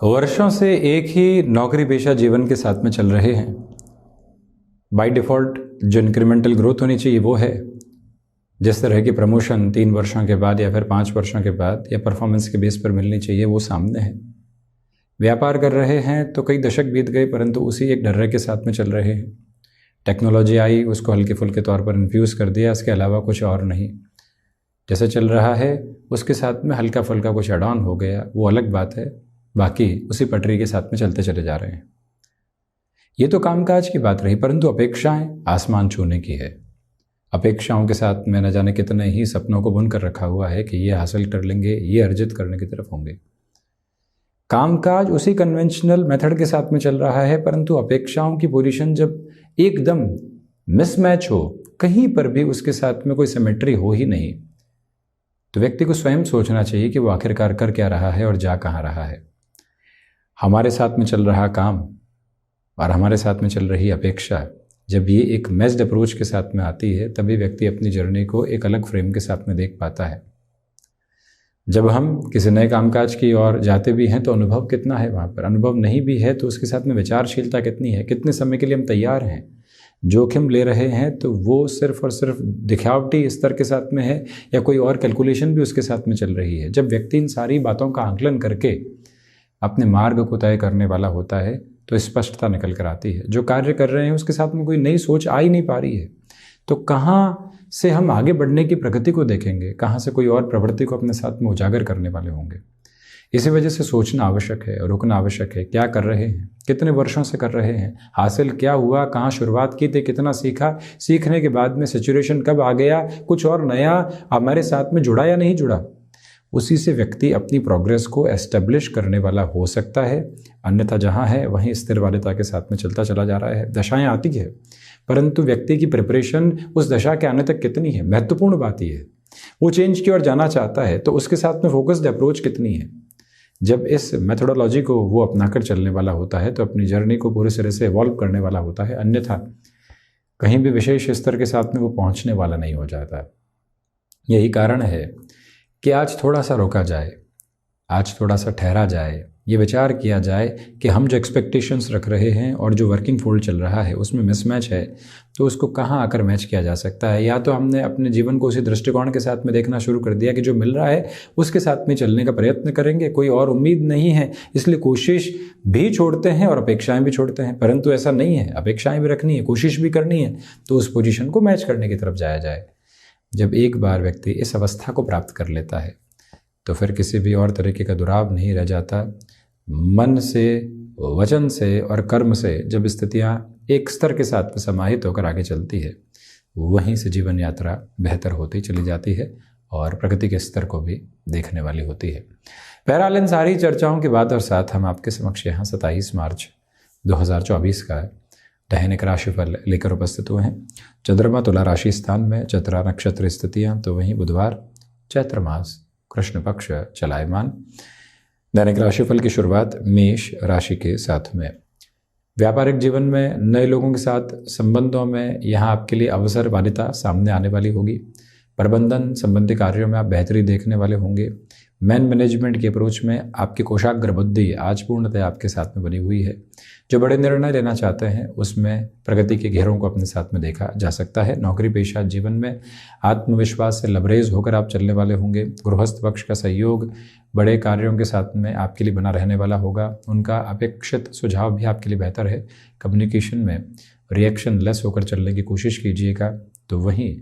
वर्षों से एक ही नौकरी पेशा जीवन के साथ में चल रहे हैं। बाय डिफ़ॉल्ट जो इंक्रीमेंटल ग्रोथ होनी चाहिए वो है। जिस तरह की प्रमोशन 3 वर्षों के बाद या फिर 5 वर्षों के बाद या परफॉर्मेंस के बेस पर मिलनी चाहिए वो सामने है। व्यापार कर रहे हैं तो कई दशक बीत गए परंतु उसी एक ढर्रे के साथ में चल रहे हैं। टेक्नोलॉजी आई, उसको हल्के फुल्के तौर पर इन्फ्यूज़ कर दिया, इसके अलावा कुछ और नहीं। जैसे चल रहा है उसके साथ में हल्का फुल्का कुछ एड ऑन हो गया, वो अलग बात है। बाकी उसी पटरी के साथ में चलते चले जा रहे हैं। ये तो कामकाज की बात रही, परंतु अपेक्षाएं आसमान छूने की है। अपेक्षाओं के साथ में न जाने कितने ही सपनों को बुन कर रखा हुआ है कि ये हासिल कर लेंगे, ये अर्जित करने की तरफ होंगे। कामकाज उसी कन्वेंशनल मेथड के साथ में चल रहा है, परंतु अपेक्षाओं की पोजीशन जब एकदम मिसमैच हो, कहीं पर भी उसके साथ में कोई सिमेट्री हो ही नहीं, तो व्यक्ति को स्वयं सोचना चाहिए कि वो आखिरकार कर क्या रहा है और जा कहाँ रहा है। हमारे साथ में चल रहा काम और हमारे साथ में चल रही अपेक्षा जब ये एक मैच्ड अप्रोच के साथ में आती है, तभी व्यक्ति अपनी जर्नी को एक अलग फ्रेम के साथ में देख पाता है। जब हम किसी नए कामकाज की ओर जाते भी हैं तो अनुभव कितना है वहाँ पर, अनुभव नहीं भी है तो उसके साथ में विचारशीलता कितनी है, कितने समय के लिए हम तैयार हैं, जोखिम ले रहे हैं तो वो सिर्फ और सिर्फ दिखावटी स्तर के साथ में है या कोई और कैलकुलेशन भी उसके साथ में चल रही है। जब व्यक्ति इन सारी बातों का आकलन करके अपने मार्ग को तय करने वाला होता है तो स्पष्टता निकल कर आती है। जो कार्य कर रहे हैं उसके साथ में कोई नई सोच आ ही नहीं पा रही है, तो कहाँ से हम आगे बढ़ने की प्रगति को देखेंगे, कहाँ से कोई और प्रवृत्ति को अपने साथ में उजागर करने वाले होंगे। इसी वजह से सोचना आवश्यक है, रुकना आवश्यक है। क्या कर रहे हैं, कितने वर्षों से कर रहे हैं, हासिल क्या हुआ, कहाँ शुरुआत की थी, कितना सीखा, सीखने के बाद में सिचुएशन कब आ गया, कुछ और नया हमारे साथ में जुड़ा या नहीं जुड़ा। उसी से व्यक्ति अपनी प्रोग्रेस को एस्टेब्लिश करने वाला हो सकता है। अन्यथा जहाँ है वहीं स्थिर वालिता के साथ में चलता चला जा रहा है। दशाएं आती है परंतु व्यक्ति की प्रिपरेशन उस दशा के आने तक कितनी है, महत्वपूर्ण बात ही है। वो चेंज की ओर जाना चाहता है तो उसके साथ में फोकस्ड अप्रोच कितनी है। जब इस मेथोडोलॉजी को वो अपनाकर चलने वाला होता है तो अपनी जर्नी को पूरी तरह से इवॉल्व करने वाला होता है। अन्यथा कहीं भी विशेष स्तर के साथ में वो पहुँचने वाला नहीं हो जाता। यही कारण है कि आज थोड़ा सा रोका जाए, आज थोड़ा सा ठहरा जाए, ये विचार किया जाए कि हम जो एक्सपेक्टेशंस रख रहे हैं और जो वर्किंग फोल्ड चल रहा है उसमें मिसमैच है, तो उसको कहाँ आकर मैच किया जा सकता है। या तो हमने अपने जीवन को उसी दृष्टिकोण के साथ में देखना शुरू कर दिया कि जो मिल रहा है उसके साथ में चलने का प्रयत्न करेंगे, कोई और उम्मीद नहीं है इसलिए कोशिश भी छोड़ते हैं और अपेक्षाएं भी छोड़ते हैं। परंतु ऐसा नहीं है, अपेक्षाएं भी रखनी है, कोशिश भी करनी है, तो उस पोजीशन को मैच करने की तरफ जाया जाए। जब एक बार व्यक्ति इस अवस्था को प्राप्त कर लेता है तो फिर किसी भी और तरीके का दुराव नहीं रह जाता। मन से, वचन से और कर्म से जब स्थितियाँ एक स्तर के साथ समाहित होकर आगे चलती है, वहीं से जीवन यात्रा बेहतर होती चली जाती है और प्रगति के स्तर को भी देखने वाली होती है। बहरहाल इन सारी चर्चाओं के बाद और साथ हम आपके समक्ष यहाँ 27 मार्च 2024 का दैनिक राशिफल लेकर उपस्थित हुए हैं। चंद्रमा तुला राशि स्थान में, चतरा नक्षत्र स्थितियाँ, तो वहीं बुधवार, चैत्र मास, कृष्ण पक्ष चलायमान। दैनिक राशिफल की शुरुआत मेष राशि के साथ में। व्यापारिक जीवन में नए लोगों के साथ संबंधों में यहाँ आपके लिए अवसर वालिता सामने आने वाली होगी। प्रबंधन संबंधी कार्यों में आप बेहतरी देखने वाले होंगे। मैनेजमेंट की अप्रोच में आपकी कोशाग्र बुद्धि आज पूर्णतः आपके साथ में बनी हुई है। जो बड़े निर्णय लेना चाहते हैं उसमें प्रगति के घेरों को अपने साथ में देखा जा सकता है। नौकरी पेशा जीवन में आत्मविश्वास से लबरेज होकर आप चलने वाले होंगे। गृहस्थ पक्ष का सहयोग बड़े कार्यों के साथ में आपके लिए बना रहने वाला होगा। उनका अपेक्षित सुझाव भी आपके लिए बेहतर है। कम्युनिकेशन में रिएक्शन लेस होकर चलने की कोशिश कीजिएगा। तो वहीं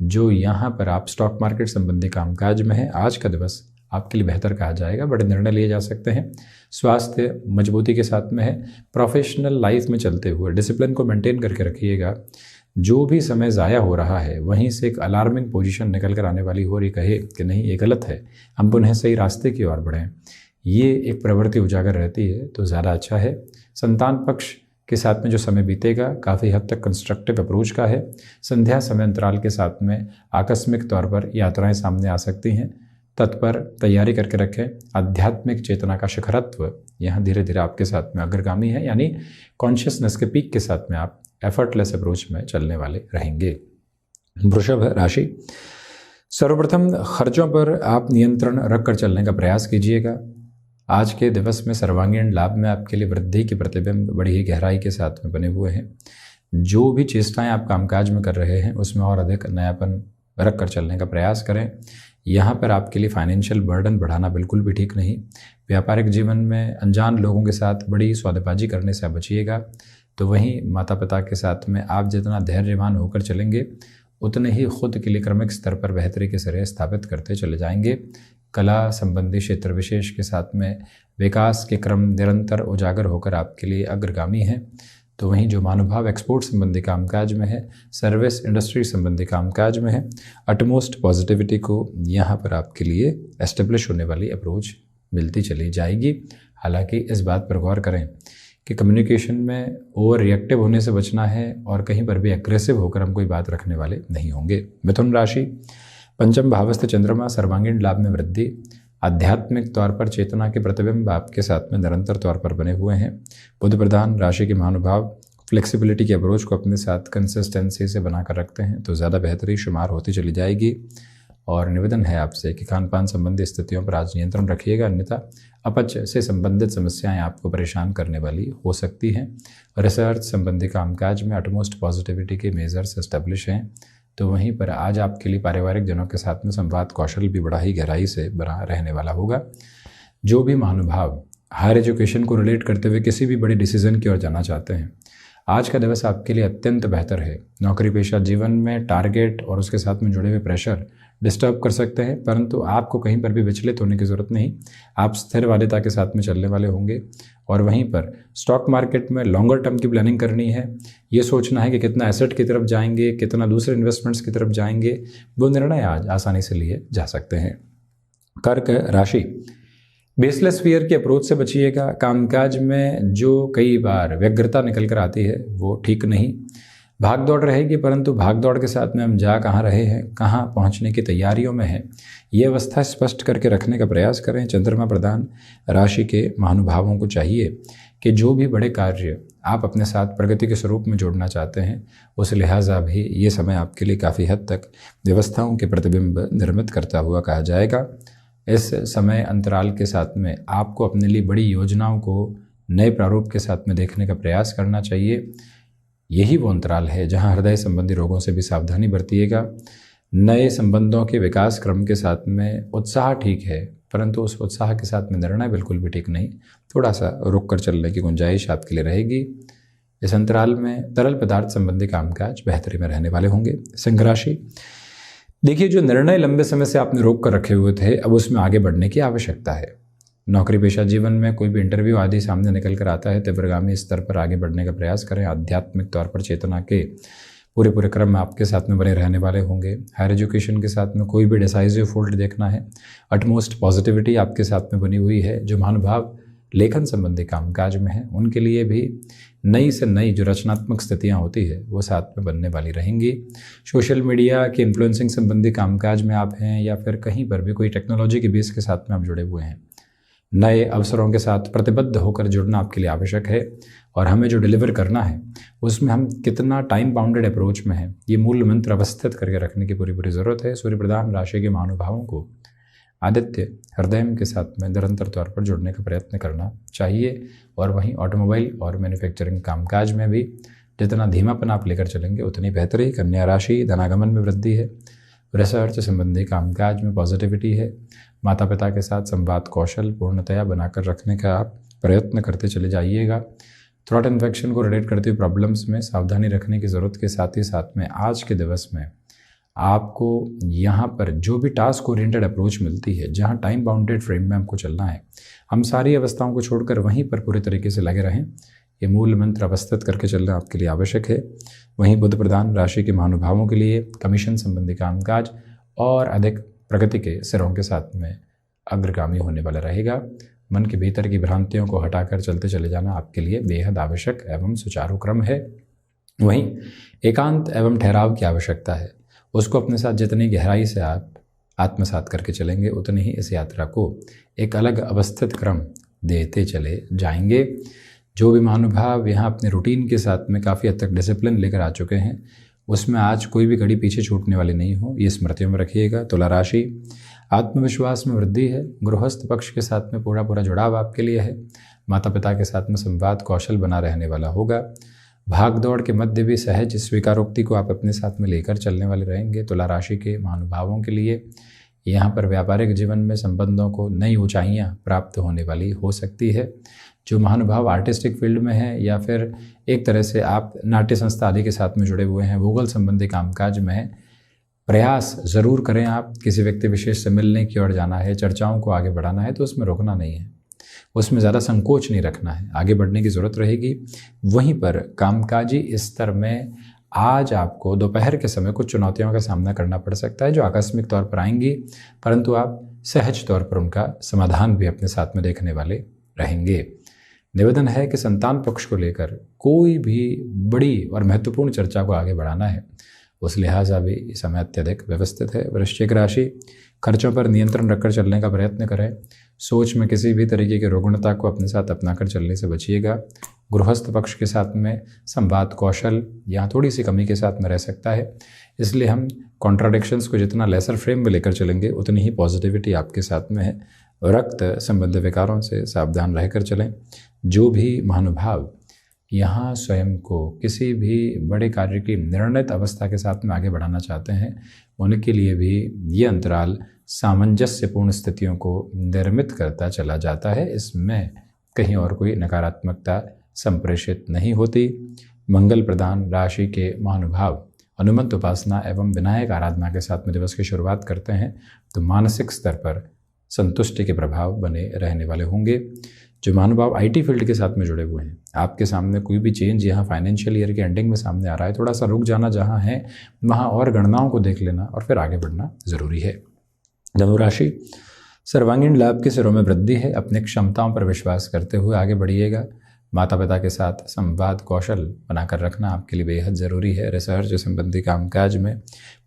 जो यहाँ पर आप स्टॉक मार्केट संबंधी कामकाज में है, आज का दिवस आपके लिए बेहतर कहा जाएगा। बड़े निर्णय लिए जा सकते हैं। स्वास्थ्य मजबूती के साथ में है। प्रोफेशनल लाइफ में चलते हुए डिसिप्लिन को मेंटेन करके रखिएगा। जो भी समय ज़ाया हो रहा है वहीं से एक अलार्मिंग पोजीशन निकल कर आने वाली हो रही, कहे कि नहीं ये गलत है, हम पुनः सही रास्ते की ओर बढ़ें, ये एक प्रवृत्ति उजागर रहती है तो ज़्यादा अच्छा है। संतान पक्ष के साथ में जो समय बीतेगा काफ़ी हद तक कंस्ट्रक्टिव अप्रोच का है। संध्या समय अंतराल के साथ में आकस्मिक तौर पर यात्राएं सामने आ सकती हैं, तत्पर तैयारी करके रखें। आध्यात्मिक चेतना का शिखरत्व यहाँ धीरे धीरे आपके साथ में अग्रगामी है, यानी कॉन्शियसनेस के पीक के साथ में आप एफर्टलेस अप्रोच में चलने वाले रहेंगे। वृषभ राशि, सर्वप्रथम खर्चों पर आप नियंत्रण रखकर चलने का प्रयास कीजिएगा। आज के दिवस में सर्वांगीण लाभ में आपके लिए वृद्धि के प्रतिबिंब बड़ी ही गहराई के साथ में बने हुए हैं। जो भी चेष्टाएं आप कामकाज में कर रहे हैं उसमें और अधिक नयापन रख कर चलने का प्रयास करें। यहाँ पर आपके लिए फाइनेंशियल बर्डन बढ़ाना बिल्कुल भी ठीक नहीं। व्यापारिक जीवन में अनजान लोगों के साथ बड़ी सौदेबाजी करने से बचिएगा। तो वहीं माता पिता के साथ में आप जितना धैर्यवान होकर चलेंगे उतने ही खुद के लिए क्रमिक स्तर पर बेहतरी के सिरे स्थापित करते चले जाएंगे। कला संबंधी क्षेत्र विशेष के साथ में विकास के क्रम निरंतर उजागर होकर आपके लिए अग्रगामी हैं। तो वहीं जो महानुभाव एक्सपोर्ट संबंधी कामकाज में है, सर्विस इंडस्ट्री संबंधी कामकाज में है, अटमोस्ट पॉजिटिविटी को यहाँ पर आपके लिए एस्टेब्लिश होने वाली अप्रोच मिलती चली जाएगी। हालांकि इस बात पर गौर करें कि कम्युनिकेशन में ओवर रिएक्टिव होने से बचना है और कहीं पर भी एग्रेसिव होकर हम कोई बात रखने वाले नहीं होंगे। मिथुन राशि, पंचम भावस्थ चंद्रमा सर्वांगीण लाभ में वृद्धि, आध्यात्मिक तौर पर चेतना के प्रतिबिंब आपके साथ में निरंतर तौर पर बने हुए हैं। बुध प्रधान राशि के महानुभाव फ्लेक्सिबिलिटी के अप्रोच को अपने साथ कंसिस्टेंसी से बनाकर रखते हैं तो ज़्यादा बेहतरी शुमार होती चली जाएगी। और निवेदन है आपसे कि खान पान संबंधी स्थितियों पर आज नियंत्रण रखिएगा, अन्यथा अपच से संबंधित समस्याएं आपको परेशान करने वाली हो सकती हैं। रिसर्च संबंधी कामकाज में अटमोस्ट पॉजिटिविटी के मेजर्स एस्टेब्लिश हैं। तो वहीं पर आज आपके लिए पारिवारिक जनों के साथ में संवाद कौशल भी बड़ा ही गहराई से बना रहने वाला होगा। जो भी महानुभाव हायर एजुकेशन को रिलेट करते हुए किसी भी बड़े डिसीजन की ओर जाना चाहते हैं, आज का दिवस आपके लिए अत्यंत बेहतर है। नौकरी पेशा जीवन में टारगेट और उसके साथ में जुड़े हुए प्रेशर डिस्टर्ब कर सकते हैं, परंतु आपको कहीं पर भी विचलित होने की ज़रूरत नहीं। आप स्थिर वादिता के साथ में चलने वाले होंगे। और वहीं पर स्टॉक मार्केट में लॉन्गर टर्म की प्लानिंग करनी है। ये सोचना है कि कितना एसेट की तरफ जाएंगे, कितना दूसरे इन्वेस्टमेंट्स की तरफ जाएंगे, वो निर्णय आज आसानी से लिए जा सकते हैं। कर्क राशि, बेसलेस फियर की अप्रोच से बचिएगा। कामकाज में जो कई बार व्यग्रता निकल कर आती है वो ठीक नहीं। भाग दौड़ रहेगी, परंतु भाग दौड़ के साथ में हम जा कहाँ रहे हैं, कहाँ पहुँचने की तैयारियों में हैं, ये अवस्था स्पष्ट करके रखने का प्रयास करें। चंद्रमा प्रधान राशि के महानुभावों को चाहिए कि जो भी बड़े कार्य आप अपने साथ प्रगति के स्वरूप में जोड़ना चाहते हैं, उस लिहाजा भी ये समय आपके लिए काफ़ी हद तक व्यवस्थाओं के प्रतिबिंब निर्मित करता हुआ कहा जाएगा। इस समय अंतराल के साथ में आपको अपने लिए बड़ी योजनाओं को नए प्रारूप के साथ में देखने का प्रयास करना चाहिए। यही वो अंतराल है जहां हृदय संबंधी रोगों से भी सावधानी बरतिएगा। नए संबंधों के विकास क्रम के साथ में उत्साह ठीक है, परंतु उस उत्साह के साथ में निर्णय बिल्कुल भी ठीक नहीं। थोड़ा सा रुक कर चलने की गुंजाइश आपके लिए रहेगी। इस अंतराल में तरल पदार्थ संबंधी कामकाज बेहतरी में रहने वाले होंगे। सिंह राशि, देखिए जो निर्णय लंबे समय से आपने रोक कर रखे हुए थे, अब उसमें आगे बढ़ने की आवश्यकता है। नौकरी पेशा जीवन में कोई भी इंटरव्यू आदि सामने निकल कर आता है, तीव्रगामी स्तर पर आगे बढ़ने का प्रयास करें। आध्यात्मिक तौर पर चेतना के पूरे क्रम आपके साथ में बने रहने वाले होंगे। हायर एजुकेशन के साथ में कोई भी डिसाइसिव फोल्ड देखना है। अटमोस्ट पॉजिटिविटी आपके साथ में बनी हुई है। जो महानुभाव लेखन संबंधी कामकाज में हैं, उनके लिए भी नई से नई जो रचनात्मक स्थितियां होती है वो साथ में बनने वाली रहेंगी। सोशल मीडिया की इन्फ्लुएंसिंग संबंधी कामकाज में आप हैं या फिर कहीं पर भी कोई टेक्नोलॉजी के बेस के साथ में आप जुड़े हुए हैं, नए अवसरों के साथ प्रतिबद्ध होकर जुड़ना आपके लिए आवश्यक है। और हमें जो डिलीवर करना है उसमें हम कितना टाइम बाउंडेड अप्रोच में है, ये मूल मंत्र अवस्थित करके रखने की पूरी ज़रूरत है। सूर्य प्रधान राशि के महानुभावों को आदित्य हृदय के साथ में निरंतर तौर पर जुड़ने का प्रयत्न करना चाहिए। और वहीं ऑटोमोबाइल और मैन्युफैक्चरिंग कामकाज में भी जितना धीमापन आप लेकर चलेंगे उतनी बेहतरी। कन्या राशि, धनागमन में वृद्धि है। रिसर्च संबंधी कामकाज में पॉजिटिविटी है। माता पिता के साथ संवाद कौशल पूर्णतया बनाकर रखने का आप प्रयत्न करते चले जाइएगा। थ्रोट इन्फेक्शन को रिलेट करते हुए प्रॉब्लम्स में सावधानी रखने की ज़रूरत के साथ ही साथ में आज के दिवस में आपको यहाँ पर जो भी टास्क ओरिएंटेड अप्रोच मिलती है, जहाँ टाइम बाउंडेड फ्रेम में हमको चलना है, हम सारी अवस्थाओं को छोड़कर वहीं पर पूरे तरीके से लगे रहें। ये मूल मंत्र अवस्थित करके चलना आपके लिए आवश्यक है। वहीं बुध प्रधान राशि के महानुभावों के लिए कमीशन संबंधी कामकाज और अधिक प्रगति के सिरों के साथ में अग्रगामी होने वाला रहेगा। मन के भीतर की भ्रांतियों को हटाकर चलते चले जाना आपके लिए बेहद आवश्यक एवं सुचारू क्रम है। वहीं एकांत एवं ठहराव की आवश्यकता है, उसको अपने साथ जितनी गहराई से आप आत्मसात करके चलेंगे उतनी ही इस यात्रा को एक अलग अवस्थित क्रम देते चले जाएंगे। जो भी महानुभाव यहाँ अपने रूटीन के साथ में काफ़ी हद तक डिसिप्लिन लेकर आ चुके हैं, उसमें आज कोई भी घड़ी पीछे छूटने वाली नहीं हो, ये स्मृतियों में रखिएगा। तुला राशि, आत्मविश्वास में वृद्धि है। गृहस्थ पक्ष के साथ में पूरा पूरा जुड़ाव आपके लिए है। माता पिता के साथ में संवाद कौशल बना रहने वाला होगा। भाग दौड़ के मध्य भी सहज स्वीकारोक्ति को आप अपने साथ में लेकर चलने वाले रहेंगे। तुला राशि के महानुभावों के लिए यहाँ पर व्यापारिक जीवन में संबंधों को नई ऊंचाइयाँ प्राप्त होने वाली हो सकती है। जो महानुभाव आर्टिस्टिक फील्ड में है या फिर एक तरह से आप नाट्य संस्था आदि के साथ में जुड़े हुए हैं, भूगोल संबंधी कामकाज में प्रयास ज़रूर करें। आप किसी व्यक्ति विशेष से मिलने की ओर जाना है, चर्चाओं को आगे बढ़ाना है तो उसमें रुकना नहीं है, उसमें ज़्यादा संकोच नहीं रखना है, आगे बढ़ने की ज़रूरत रहेगी। वहीं पर कामकाजी स्तर में आज आपको दोपहर के समय कुछ चुनौतियों का सामना करना पड़ सकता है जो आकस्मिक तौर पर आएंगी, परंतु आप सहज तौर पर उनका समाधान भी अपने साथ में देखने वाले रहेंगे। निवेदन है कि संतान पक्ष को लेकर कोई भी बड़ी और महत्वपूर्ण चर्चा को आगे बढ़ाना है, उस लिहाजा भी इस समय अत्यधिक व्यवस्थित है। वृश्चिक राशि, खर्चों पर नियंत्रण रखकर चलने का प्रयत्न करें। सोच में किसी भी तरीके की रोगणता को अपने साथ अपनाकर चलने से बचिएगा। गृहस्थ पक्ष के साथ में संवाद कौशल यहाँ थोड़ी सी कमी के साथ में रह सकता है, इसलिए हम कॉन्ट्राडिक्शंस को जितना लेसर फ्रेम में लेकर चलेंगे उतनी ही पॉजिटिविटी आपके साथ में है। रक्त संबंधी विकारों से सावधान रहकर चलें। जो भी महानुभाव यहाँ स्वयं को किसी भी बड़े कार्य की निर्णित अवस्था के साथ में आगे बढ़ाना चाहते हैं, उनके लिए भी ये अंतराल सामंजस्यपूर्ण स्थितियों को निर्मित करता चला जाता है। इसमें कहीं और कोई नकारात्मकता संप्रेषित नहीं होती। मंगल प्रदान राशि के महानुभाव हनुमंत उपासना एवं विनायक आराधना के साथ में दिवस की शुरुआत करते हैं तो मानसिक स्तर पर संतुष्टि के प्रभाव बने रहने वाले होंगे। जो महानुभाव आईटी फील्ड के साथ में जुड़े हुए हैं, आपके सामने कोई भी चेंज यहाँ फाइनेंशियल ईयर के एंडिंग में सामने आ रहा है, थोड़ा सा रुक जाना जहाँ है वहाँ और गणनाओं को देख लेना और फिर आगे बढ़ना ज़रूरी है। धनु राशि, सर्वांगीण लाभ के सिरों में वृद्धि है। अपनी क्षमताओं पर विश्वास करते हुए आगे बढ़िएगा। माता पिता के साथ संवाद कौशल बनाकर रखना आपके लिए बेहद ज़रूरी है। रिसर्च संबंधी कामकाज में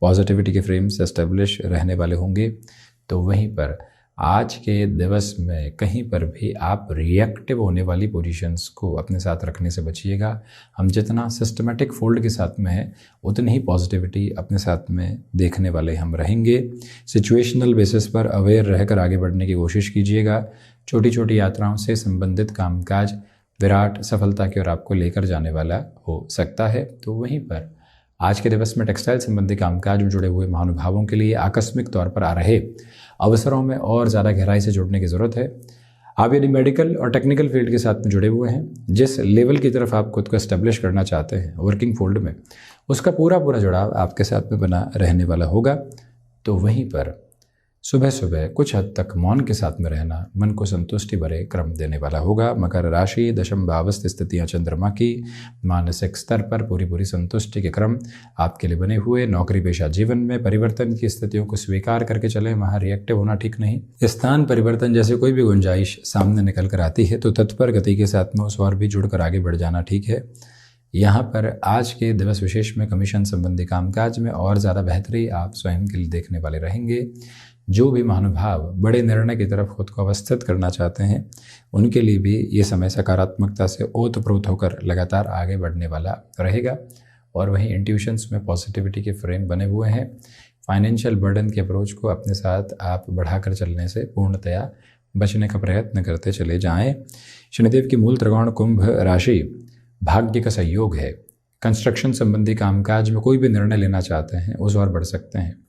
पॉजिटिविटी के फ्रेम्स एस्टेब्लिश रहने वाले होंगे। तो वहीं पर आज के दिवस में कहीं पर भी आप रिएक्टिव होने वाली पोजीशंस को अपने साथ रखने से बचिएगा। हम जितना सिस्टमेटिक फोल्ड के साथ में है उतनी ही पॉजिटिविटी अपने साथ में देखने वाले हम रहेंगे। सिचुएशनल बेसिस पर अवेयर रहकर आगे बढ़ने की कोशिश कीजिएगा। छोटी छोटी यात्राओं से संबंधित कामकाज विराट सफलता की ओर आपको लेकर जाने वाला हो सकता है। तो वहीं पर आज के दिवस में टेक्सटाइल संबंधी कामकाज में जुड़े हुए महानुभावों के लिए आकस्मिक तौर पर आ रहे अवसरों में और ज़्यादा गहराई से जुड़ने की ज़रूरत है। आप यदि मेडिकल और टेक्निकल फील्ड के साथ में जुड़े हुए हैं, जिस लेवल की तरफ आप खुद को एस्टेब्लिश करना चाहते हैं वर्किंग फील्ड में, उसका पूरा पूरा जुड़ाव आपके साथ में बना रहने वाला होगा। तो वहीं पर सुबह सुबह कुछ हद तक मौन के साथ में रहना मन को संतुष्टि भरे क्रम देने वाला होगा। मकर राशि, दशम भावस्थ स्थितियाँ चंद्रमा की, मानसिक स्तर पर पूरी पूरी संतुष्टि के क्रम आपके लिए बने हुए। नौकरी पेशा जीवन में परिवर्तन की स्थितियों को स्वीकार करके चलें, वहाँ रिएक्टिव होना ठीक नहीं। स्थान परिवर्तन जैसे कोई भी गुंजाइश सामने निकल कर आती है तो तत्पर गति के साथ में उस और भी जुड़कर आगे बढ़ जाना ठीक है। यहाँ पर आज के दिवस विशेष में कमीशन संबंधी कामकाज में और ज़्यादा बेहतरी आप स्वयं के लिए देखने वाले रहेंगे। जो भी महानुभाव बड़े निर्णय की तरफ खुद को अवस्थित करना चाहते हैं उनके लिए भी ये समय सकारात्मकता से ओतप्रोत होकर लगातार आगे बढ़ने वाला रहेगा। और वहीं इंट्यूशंस में पॉजिटिविटी के फ्रेम बने हुए हैं। फाइनेंशियल बर्डन के अप्रोच को अपने साथ आप बढ़ाकर चलने से पूर्णतया बचने का प्रयत्न करते चले जाएं। शनिदेव की मूल त्रिकोण कुंभ राशि भाग्य का सहयोग है। कंस्ट्रक्शन संबंधी कामकाज में कोई भी निर्णय लेना चाहते हैं उस ओर बढ़ सकते हैं।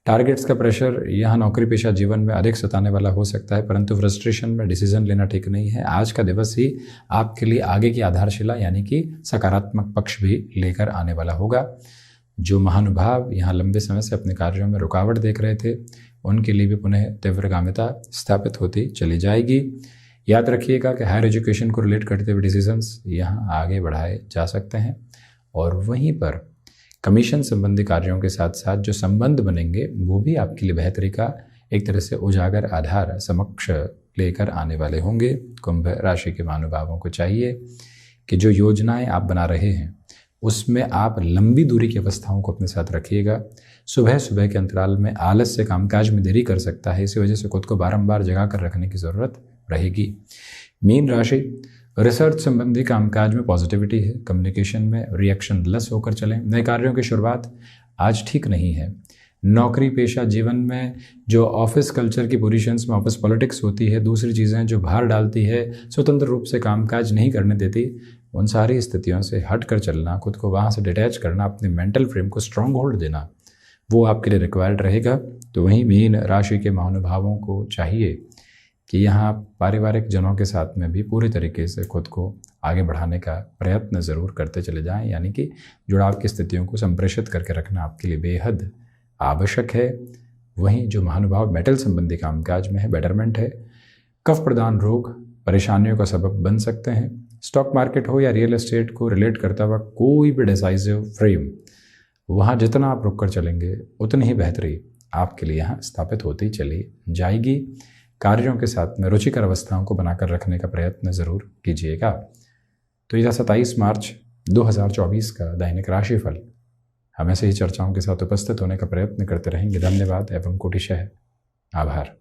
टारगेट्स का प्रेशर यहाँ नौकरी पेशा जीवन में अधिक सताने वाला हो सकता है, परंतु फ्रस्ट्रेशन में डिसीजन लेना ठीक नहीं है। आज का दिवस ही आपके लिए आगे की आधारशिला यानी कि सकारात्मक पक्ष भी लेकर आने वाला होगा। जो महानुभाव यहाँ लंबे समय से अपने कार्यों में रुकावट देख रहे थे उनके लिए भी पुनः तीव्रगामिता स्थापित होती चली जाएगी। याद रखिएगा कि हायर एजुकेशन को रिलेट करते हुए डिसीजंस यहाँ आगे बढ़ाए जा सकते हैं। और वहीं पर कमीशन संबंधी कार्यों के साथ साथ जो संबंध बनेंगे वो भी आपके लिए बेहतरी का एक तरह से उजागर आधार समक्ष लेकर आने वाले होंगे। कुंभ राशि के महानुभावों को चाहिए कि जो योजनाएं आप बना रहे हैं उसमें आप लंबी दूरी की अवस्थाओं को अपने साथ रखिएगा। सुबह सुबह के अंतराल में आलस्य कामकाज में देरी कर सकता है, इसी वजह से खुद को बारंबार जगा कर रखने की ज़रूरत रहेगी। मीन राशि, रिसर्च संबंधी कामकाज में पॉजिटिविटी है। कम्युनिकेशन में रिएक्शन लेस होकर चलें। नए कार्यों की शुरुआत आज ठीक नहीं है। नौकरी पेशा जीवन में जो ऑफिस कल्चर की पोजीशंस में ऑफिस पॉलिटिक्स होती है, दूसरी चीज़ें जो बाहर डालती है, स्वतंत्र रूप से कामकाज नहीं करने देती, उन सारी स्थितियों से हट कर चलना, खुद को वहाँ से डिटैच करना, अपने मेंटल फ्रेम को स्ट्रांग होल्ड देना, वो आपके लिए रिक्वायर्ड रहेगा। तो वहीं मीन राशि के महानुभावों को चाहिए कि यहाँ पारिवारिक जनों के साथ में भी पूरी तरीके से खुद को आगे बढ़ाने का प्रयत्न ज़रूर करते चले जाएं, यानी कि जुड़ाव की स्थितियों को संप्रेषित करके रखना आपके लिए बेहद आवश्यक है। वहीं जो महानुभाव मेटल संबंधी कामकाज में है, बेटरमेंट है। कफ प्रदान रोग परेशानियों का सबब बन सकते हैं। स्टॉक मार्केट हो या रियल एस्टेट को रिलेट करता हुआ कोई भी डिसाइसिव फ्रेम, वहाँ जितना आप रुक कर चलेंगे उतनी ही बेहतरी आपके लिए यहाँ स्थापित होती चली जाएगी। कार्यों के साथ में रुचिकर अवस्थाओं को बनाकर रखने का प्रयत्न ज़रूर कीजिएगा। तो यह 27 मार्च 2024 का दैनिक राशिफल हम ऐसे ही चर्चाओं के साथ उपस्थित होने का प्रयत्न करते रहेंगे। धन्यवाद एवं कोटिशः आभार।